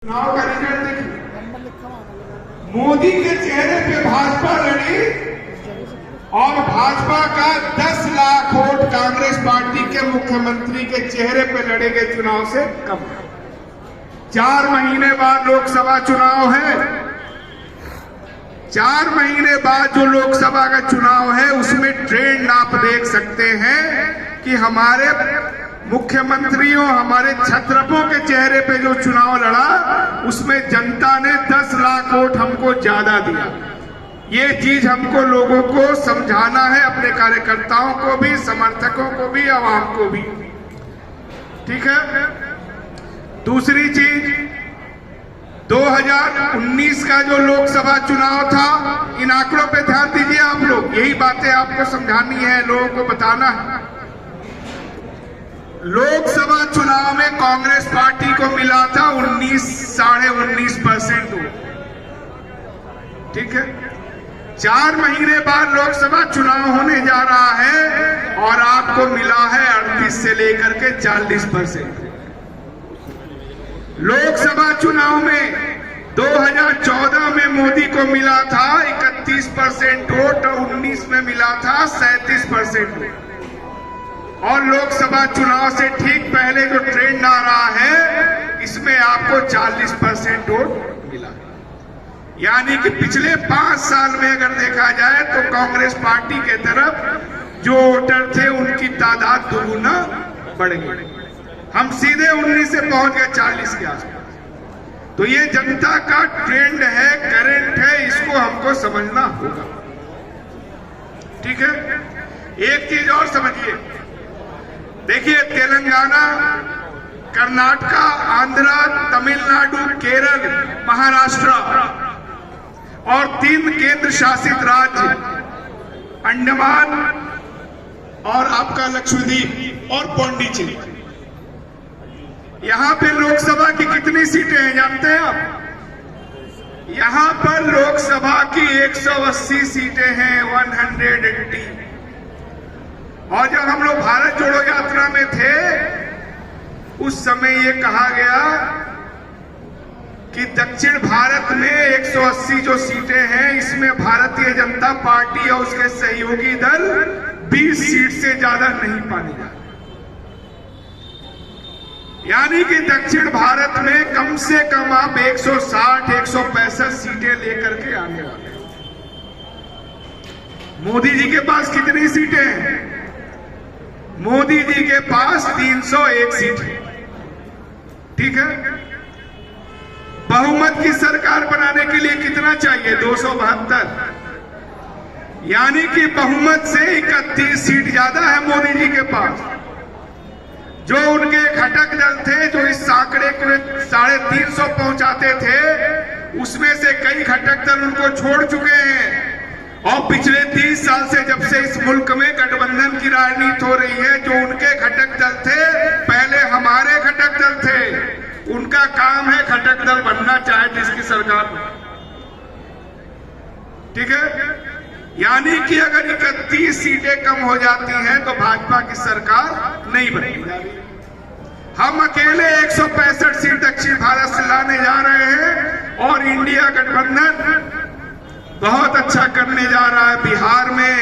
चुनाव का रिजल्ट देखिए, मोदी के चेहरे पे भाजपा लड़ी और भाजपा का 10 लाख वोट कांग्रेस पार्टी के मुख्यमंत्री के चेहरे पे लड़े गए चुनाव से कम। 4 महीने बाद लोकसभा चुनाव है। 4 महीने बाद जो लोकसभा का चुनाव है उसमें ट्रेंड आप देख सकते हैं कि हमारे मुख्यमंत्रियों, हमारे छत्रपों के चेहरे पे जो चुनाव लड़ा उसमें जनता ने 10 लाख वोट हमको ज्यादा दिया। ये चीज हमको लोगों को समझाना है, अपने कार्यकर्ताओं को भी, समर्थकों को भी, आवाम को भी। ठीक है। दूसरी चीज, 2019 का जो लोकसभा चुनाव था, इन आंकड़ों पे ध्यान दीजिए आप लोग। यही बातें आपको समझानी है, लोगों को बताना है। लोकसभा चुनाव में कांग्रेस पार्टी को मिला था 19.5% वोट। ठीक है। 4 महीने बाद लोकसभा चुनाव होने जा रहा है और आपको मिला है 38 से लेकर के 40%। लोकसभा चुनाव में 2014 में मोदी को मिला था 31% वोट और 19 में मिला था 37% वोट। और लोकसभा चुनाव से ठीक पहले जो ट्रेंड आ रहा है इसमें आपको 40% वोट मिला। यानी कि पिछले 5 साल में अगर देखा जाए तो कांग्रेस पार्टी के तरफ जो वोटर थे उनकी तादाद दुगुना बढ़ गई। हम सीधे 19 से पहुंच गए 40 के आसपास। तो ये जनता का ट्रेंड है, करंट है, इसको हमको समझना होगा। ठीक है। एक चीज और समझिए, देखिए तेलंगाना, कर्नाटका, आंध्र, तमिलनाडु, केरल, महाराष्ट्र और 3 केंद्र शासित राज्य, अंडमान और आपका लक्षद्वीप और पौंडीचेरी, यहां पे लोकसभा की कितनी सीटें हैं जानते हैं आप? यहां पर लोकसभा की 180 सीटें हैं, 180। और जब हम लोग भारत जोड़ो यात्रा में थे उस समय ये कहा गया कि दक्षिण भारत में 180 जो सीटें हैं इसमें भारतीय जनता पार्टी और उसके सहयोगी दल 20 सीट से ज्यादा नहीं पाने जा रहे। यानी कि दक्षिण भारत में कम से कम आप 160-165 सीटें लेकर के आने वाले। मोदी जी के पास कितनी सीटें हैं? मोदी जी के पास 301 सीट है। ठीक है। बहुमत की सरकार बनाने के लिए कितना चाहिए? 272। यानी कि बहुमत से 31 सीट ज्यादा है मोदी जी के पास। जो उनके घटक दल थे जो इस आंकड़े को 350 पहुंचाते थे उसमें से कई घटक दल उनको छोड़ चुके हैं। और पिछले 30 साल से जब से इस मुल्क में गठबंधन की राजनीति हो रही है, जो उनके घटक दल थे पहले हमारे घटक दल थे, उनका काम है घटक दल बनना चाहे जिसकी सरकार। ठीक है। यानी कि अगर 31 सीटें कम हो जाती हैं तो भाजपा की सरकार नहीं बनेगी। हम अकेले 165 सीट दक्षिण भारत से लाने जा रहे हैं और इंडिया गठबंधन बहुत अच्छा करने जा रहा है। बिहार में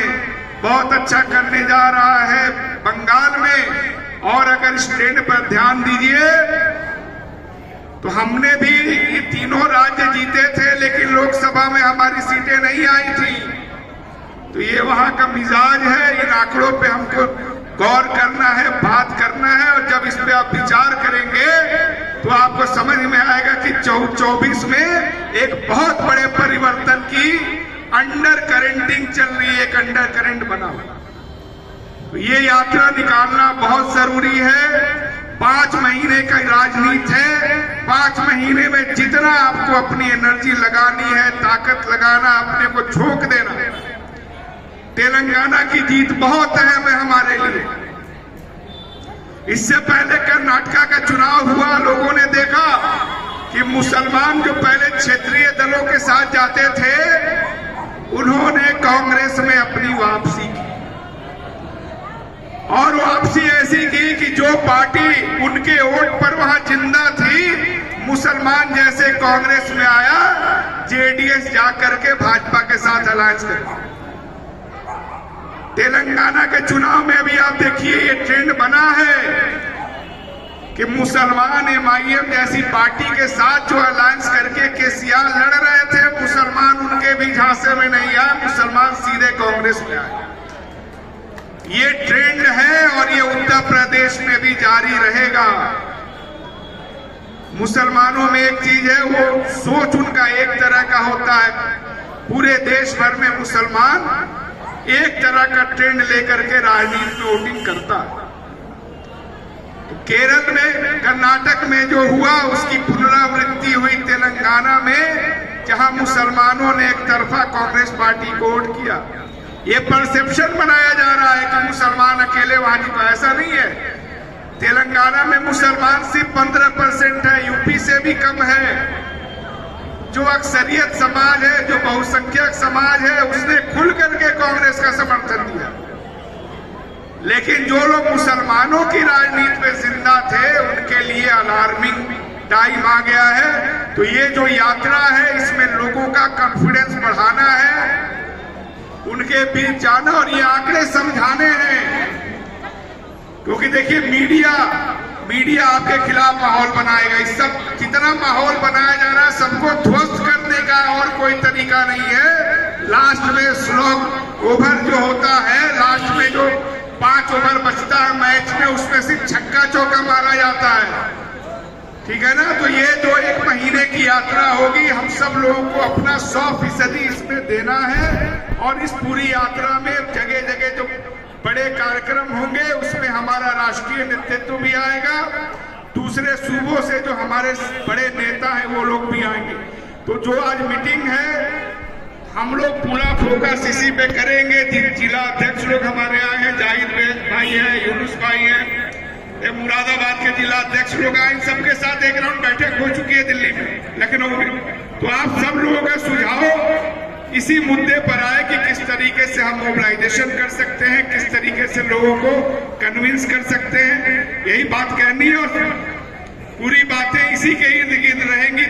बहुत अच्छा करने जा रहा है, बंगाल में। और अगर इस ट्रेंड पर ध्यान दीजिए तो हमने भी ये तीनों राज्य जीते थे लेकिन लोकसभा में हमारी सीटें नहीं आई थी। तो ये वहां का मिजाज है। इन आंकड़ों पे हमको गौर करना है, बात करना है। और जब इस पे आप विचार करेंगे तो आपको समझ में आएगा कि 24 में एक बहुत बड़े परिवर्तन की अंडर करेंटिंग चल रही है, एक अंडर करंट बना हुआ। तो ये यात्रा निकालना बहुत जरूरी है। 5 महीने का राजनीति है। 5 महीने में जितना आपको अपनी एनर्जी लगानी है, ताकत लगाना, अपने को झोंक देना। तेलंगाना की जीत बहुत अहम है हमारे लिए। इससे पहले कर्नाटका का चुनाव हुआ, लोगों ने देखा कि मुसलमान जो पहले क्षेत्रीय दलों के साथ जाते थे उन्होंने कांग्रेस में अपनी वापसी की। और वापसी ऐसी की कि जो पार्टी उनके वोट पर वहां जिंदा थी मुसलमान जैसे कांग्रेस में आया, जेडीएस जाकर के भाजपा के साथ अलायंस कर। तेलंगाना के चुनाव में भी आप देखिए ये ट्रेंड बना है कि मुसलमान एमआईएम जैसी पार्टी के साथ जो अलायंस करके केसीआर लड़ रहे थे, मुसलमान उनके भी झांसे में नहीं आए, मुसलमान सीधे कांग्रेस में आए। ये ट्रेंड है और ये उत्तर प्रदेश में भी जारी रहेगा। मुसलमानों में एक चीज है, वो सोच उनका एक तरह का होता है। पूरे देश भर में मुसलमान एक तरह का ट्रेंड लेकर के राजनीति में वोटिंग करता है। तो केरल में, कर्नाटक में जो हुआ उसकी पुनरावृत्ति हुई तेलंगाना में, जहां मुसलमानों ने एक तरफा कांग्रेस पार्टी को वोट किया। ये परसेप्शन बनाया जा रहा है कि मुसलमान अकेले वहां जीता, ऐसा नहीं है। तेलंगाना में मुसलमान सिर्फ 15% है, यूपी से भी कम है। जो अक्सरियत समाज है, जो बहुसंख्यक समाज है, उसने खुल करके कांग्रेस का समर्थन दिया। लेकिन जो लोग मुसलमानों की राजनीति में जिंदा थे, उनके लिए अलार्मिंग टाइम आ गया है। तो ये जो यात्रा है, इसमें लोगों का कॉन्फिडेंस बढ़ाना है, उनके बीच जाना और ये आंकड़े समझाने हैं। क्योंकि देखिए मीडिया आपके खिलाफ माहौल बनाएगा। इस सब जितना माहौल बनाया जा रहा है, सबको ध्वस्त करने का और कोई तरीका नहीं है। लास्ट में स्लोग ओवर जो होता है, लास्ट में जो 5 ओवर बचता है मैच में, उसमें सिर्फ छक्का चौका मारा जाता है, ठीक है ना। तो ये जो 1 महीने की यात्रा होगी, हम सब लोगों को अपना 100% इसमें देना है। और इस पूरी यात्रा में जगह जगह जो बड़े कार्यक्रम होंगे, उसमें हमारा राष्ट्रीय नेतृत्व भी आएगा, दूसरे सूबों से जो हमारे बड़े नेता हैं वो लोग भी आएंगे। तो जो आज मीटिंग है, हम लोग पूरा फोकस इसी पे करेंगे। जिला अध्यक्ष लोग हमारे आए हैं, जाहिद भाई हैं, यूनुस भाई हैं, मुरादाबाद के जिला अध्यक्ष लोग आए, इन सबके साथ एक राउंड बैठक हो चुकी है दिल्ली में, लखनऊ में। तो आप सब लोगों का सुझाव इसी मुद्दे पर आए कि किस तरीके से हम मोबिलाइजेशन कर सकते हैं, किस तरीके से लोगों को कन्विंस कर सकते हैं, यही बात कहनी है। और पूरी बातें इसी के इर्द गिर्द रहेंगी।